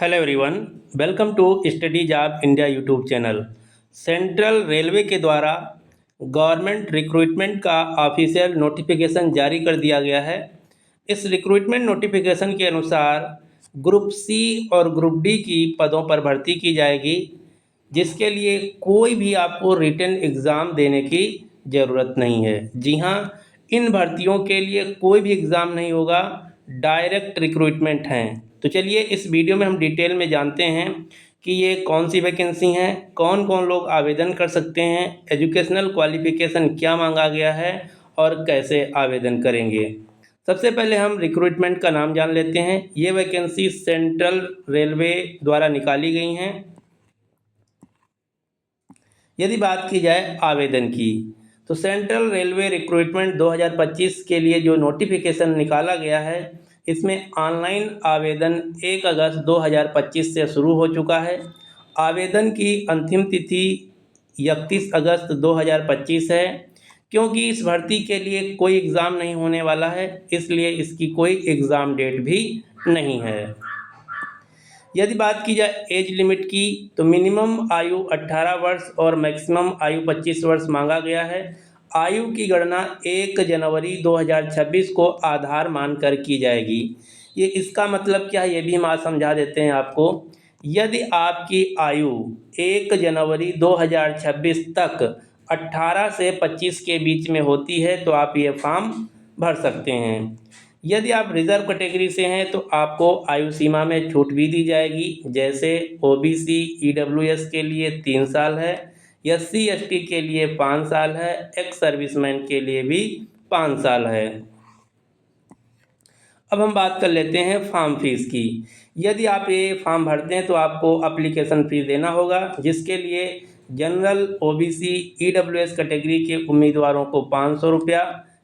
Hello everyone, welcome to study job India YouTube channel. Central railway के द्वारा government recruitment का official notification जारी कर दिया गया है। इस रिक्रूटमेंट नोटिफिकेशन के अनुसार ग्रुप सी और ग्रुप डी की पदों पर भर्ती की जाएगी, जिसके लिए कोई भी आपको रिटन एग्ज़ाम देने की ज़रूरत नहीं है। जी हाँ, इन भर्तियों के लिए कोई भी एग्ज़ाम नहीं होगा, डायरेक्ट रिक्रूटमेंट हैं। तो चलिए इस वीडियो में हम डिटेल में जानते हैं कि ये कौन सी वैकेंसी हैं, कौन कौन लोग आवेदन कर सकते हैं, एजुकेशनल क्वालिफ़िकेशन क्या मांगा गया है और कैसे आवेदन करेंगे। सबसे पहले हम रिक्रूटमेंट का नाम जान लेते हैं। ये वैकेंसी सेंट्रल रेलवे द्वारा निकाली गई हैं। यदि बात की जाए आवेदन की, तो सेंट्रल रेलवे रिक्रूटमेंट 2025 के लिए जो नोटिफिकेशन निकाला गया है, इसमें ऑनलाइन आवेदन 1 अगस्त 2025 से शुरू हो चुका है। आवेदन की अंतिम तिथि 31 अगस्त 2025 है। क्योंकि इस भर्ती के लिए कोई एग्ज़ाम नहीं होने वाला है, इसलिए इसकी कोई एग्ज़ाम डेट भी नहीं है। यदि बात की जाए एज लिमिट की, तो मिनिमम आयु 18 वर्ष और मैक्सिमम आयु 25 वर्ष मांगा गया है। आयु की गणना 1 जनवरी 2026 को आधार मानकर की जाएगी। ये इसका मतलब क्या है, ये भी हम आज समझा देते हैं आपको। यदि आपकी आयु 1 जनवरी 2026 तक 18 से 25 के बीच में होती है तो आप ये फॉर्म भर सकते हैं। यदि आप रिजर्व कैटेगरी से हैं तो आपको आयु सीमा में छूट भी दी जाएगी, जैसे ओबीसी ईडब्ल्यूएस के लिए 3 साल है, एससी एसटी के लिए 5 साल है, एक्स सर्विसमैन के लिए भी 5 साल है। अब हम बात कर लेते हैं फॉर्म फीस की। यदि आप ये फॉर्म भरते हैं तो आपको एप्लीकेशन फ़ीस देना होगा, जिसके लिए जनरल ओबीसी ईडब्ल्यूएस कैटेगरी के उम्मीदवारों को 500 रुपया,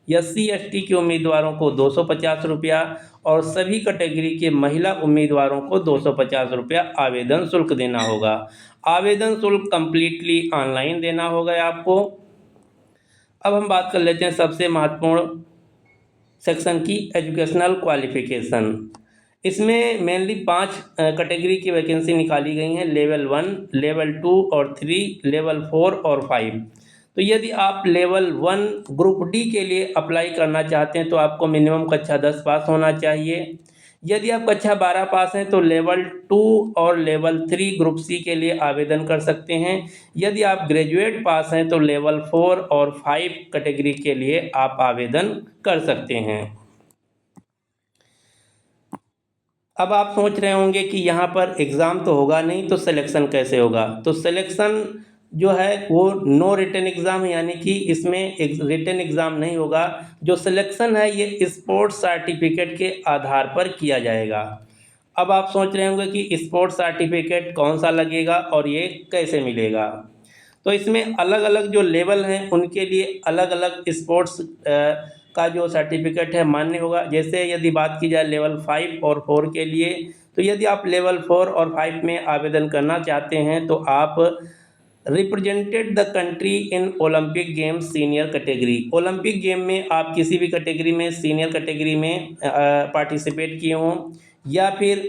एससी एसटी के उम्मीदवारों को 250 रुपया और सभी कैटेगरी के महिला उम्मीदवारों को 250 रुपया आवेदन शुल्क देना होगा। आवेदन शुल्क कम्प्लीटली ऑनलाइन देना होगा आपको। अब हम बात कर लेते हैं सबसे महत्वपूर्ण सेक्शन की, एजुकेशनल क्वालिफ़िकेशन। इसमें मेनली 5 कैटेगरी की वैकेंसी निकाली गई हैं, लेवल 1, लेवल 2 और 3, लेवल 4 और 5। तो यदि आप लेवल 1 ग्रुप डी के लिए अप्लाई करना चाहते हैं तो आपको मिनिमम कक्षा 10 पास होना चाहिए। यदि आप कक्षा 12 पास हैं तो लेवल 2 और लेवल 3 ग्रुप सी के लिए आवेदन कर सकते हैं। यदि आप ग्रेजुएट पास हैं तो लेवल 4 और 5 कैटेगरी के लिए आप आवेदन कर सकते हैं। अब आप सोच रहे होंगे कि यहाँ पर एग्ज़ाम तो होगा नहीं, तो सिलेक्शन कैसे होगा। तो सिलेक्शन जो है वो नो रिटन एग्ज़ाम है, यानी कि इसमें एक रिटन एग्ज़ाम नहीं होगा। जो सिलेक्शन है ये स्पोर्ट्स सर्टिफिकेट के आधार पर किया जाएगा। अब आप सोच रहे होंगे कि स्पोर्ट्स सर्टिफिकेट कौन सा लगेगा और ये कैसे मिलेगा। तो इसमें अलग अलग जो लेवल हैं उनके लिए अलग अलग स्पोर्ट्स का जो सर्टिफिकेट है मान्य होगा। जैसे यदि बात की जाए लेवल 5 और 4 के लिए, तो यदि आप लेवल 4 और 5 में आवेदन करना चाहते हैं तो आप represented the country in Olympic games senior category. Olympic game में आप किसी भी कैटेगरी में सीनियर कैटेगरी में पार्टिसिपेट किए हों, या फिर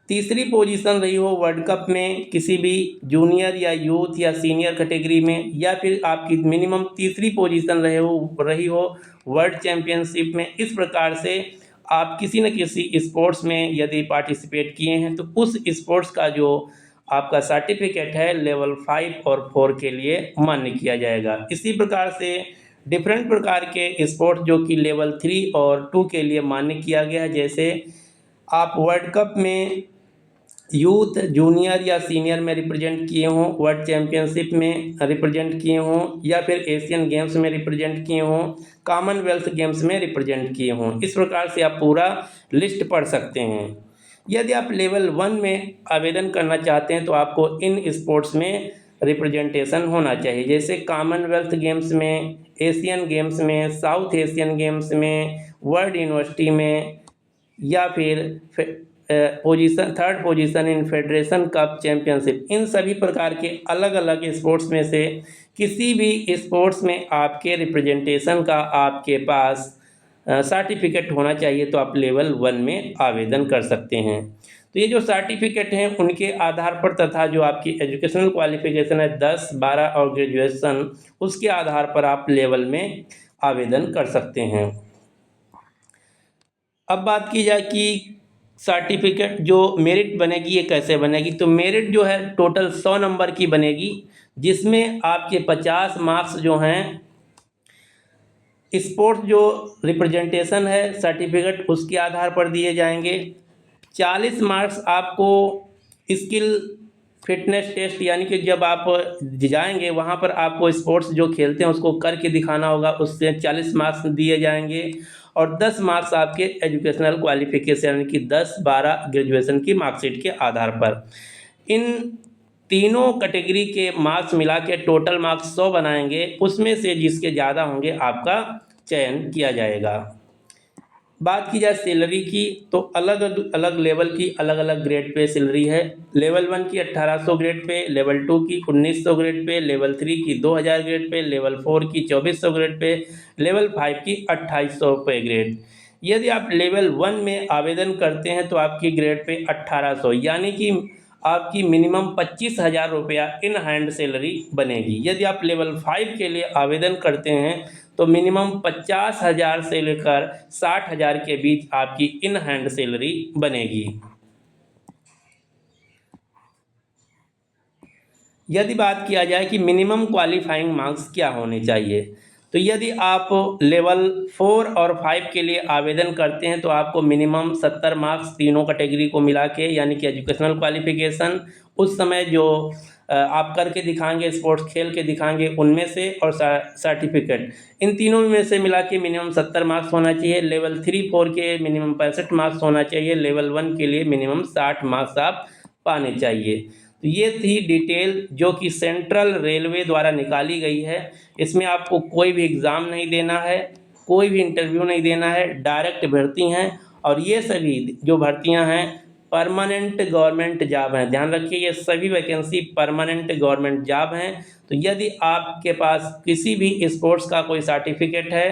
तीसरी पोजीशन रही हो वर्ल्ड कप में किसी भी जूनियर या यूथ या सीनियर कैटेगरी में, या फिर आपकी मिनिमम तीसरी पोजीशन रही हो वर्ल्ड चैम्पियनशिप में। इस प्रकार से आप किसी न किसी स्पोर्ट्स में यदि पार्टिसिपेट किए हैं तो उस स्पोर्ट्स का जो आपका सर्टिफिकेट है लेवल 5 और 4 के लिए मान्य किया जाएगा। इसी प्रकार से डिफरेंट प्रकार के स्पोर्ट्स जो कि लेवल 3 और 2 के लिए मान्य किया गया है, जैसे आप वर्ल्ड कप में यूथ जूनियर या सीनियर में रिप्रेजेंट किए हों, वर्ल्ड चैम्पियनशिप में रिप्रेजेंट किए हों, या फिर एशियन गेम्स में रिप्रेजेंट किए हों, कॉमनवेल्थ गेम्स में रिप्रेजेंट किए हों। इस प्रकार से आप पूरा लिस्ट पढ़ सकते हैं। यदि आप लेवल 1 में आवेदन करना चाहते हैं तो आपको इन स्पोर्ट्स में रिप्रेजेंटेशन होना चाहिए, जैसे कॉमनवेल्थ गेम्स में, एशियन गेम्स में, साउथ एशियन गेम्स में, वर्ल्ड यूनिवर्सिटी में, या फिर third position in federation cup championship. इन सभी प्रकार के अलग अलग स्पोर्ट्स में से किसी भी स्पोर्ट्स में आपके रिप्रेजेंटेशन का आपके पास सर्टिफिकेट होना चाहिए, तो आप लेवल 1 में आवेदन कर सकते हैं। तो ये जो सर्टिफिकेट हैं उनके आधार पर तथा जो आपकी एजुकेशनल क्वालिफिकेशन है 10, 12 और ग्रेजुएशन, उसके आधार पर आप लेवल में आवेदन कर सकते हैं। अब बात की जाए कि सर्टिफिकेट जो मेरिट बनेगी ये कैसे बनेगी, तो मेरिट जो है टोटल 100 नंबर की बनेगी, जिसमें आपके 50 मार्क्स जो हैं स्पोर्ट्स जो रिप्रेजेंटेशन है सर्टिफिकेट उसके आधार पर दिए जाएंगे। 40 मार्क्स आपको स्किल फिटनेस टेस्ट, यानी कि जब आप जाएंगे वहाँ पर आपको स्पोर्ट्स जो खेलते हैं उसको करके दिखाना होगा, उससे 40 मार्क्स दिए जाएंगे। और 10 मार्क्स आपके एजुकेशनल क्वालिफिकेशन यानी कि 10, 12 ग्रेजुएशन की मार्कशीट के आधार पर। इन तीनों कैटेगरी के मार्क्स मिला के टोटल मार्क्स 100 बनाएंगे, उसमें से जिसके ज़्यादा होंगे आपका चयन किया जाएगा। बात की जाए सैलरी की, तो अलग अलग लेवल की अलग अलग ग्रेड पे सैलरी है। लेवल 1 की 1800 ग्रेड पे, लेवल 2 की 1900 ग्रेड पे, लेवल 3 की 2000 ग्रेड पे, लेवल 4 की 2400 ग्रेड पे, लेवल 5 की 2800 पे ग्रेड। यदि आप लेवल 1 में आवेदन करते हैं तो आपकी ग्रेड पे 1800, यानी कि आपकी मिनिमम 25,000 रुपया इन हैंड सैलरी बनेगी। यदि आप लेवल 5 के लिए आवेदन करते हैं तो मिनिमम 50,000 से लेकर 60,000 के बीच आपकी इन हैंड सैलरी बनेगी। यदि बात किया जाए कि मिनिमम क्वालिफाइंग मार्क्स क्या होने चाहिए, तो यदि आप लेवल 4 और 5 के लिए आवेदन करते हैं तो आपको मिनिमम 70 मार्क्स तीनों कैटेगरी को मिला के, यानी कि एजुकेशनल क्वालिफिकेशन, उस समय जो आप करके दिखाएंगे स्पोर्ट्स खेल के दिखाएंगे उनमें से, और सर्टिफिकेट, इन तीनों में से मिला के मिनिमम 70 मार्क्स होना चाहिए। लेवल 3, 4 के मिनिमम 65 मार्क्स होना चाहिए। लेवल 1 के लिए मिनिमम 60 मार्क्स आप पाने चाहिए। तो ये थी डिटेल जो कि सेंट्रल रेलवे द्वारा निकाली गई है। इसमें आपको कोई भी एग्ज़ाम नहीं देना है, कोई भी इंटरव्यू नहीं देना है, डायरेक्ट भर्ती हैं। और ये सभी जो भर्तियां हैं परमानेंट गवर्नमेंट जॉब हैं। ध्यान रखिए ये सभी वैकेंसी परमानेंट गवर्नमेंट जॉब हैं। तो यदि आपके पास किसी भी स्पोर्ट्स का कोई सर्टिफिकेट है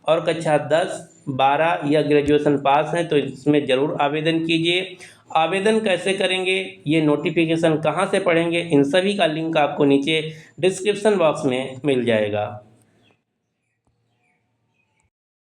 और कक्षा 10, 12 या ग्रेजुएशन पास हैं तो इसमें ज़रूर आवेदन कीजिए। आवेदन कैसे करेंगे, ये नोटिफिकेशन कहाँ से पढ़ेंगे, इन सभी का लिंक आपको नीचे डिस्क्रिप्शन बॉक्स में मिल जाएगा।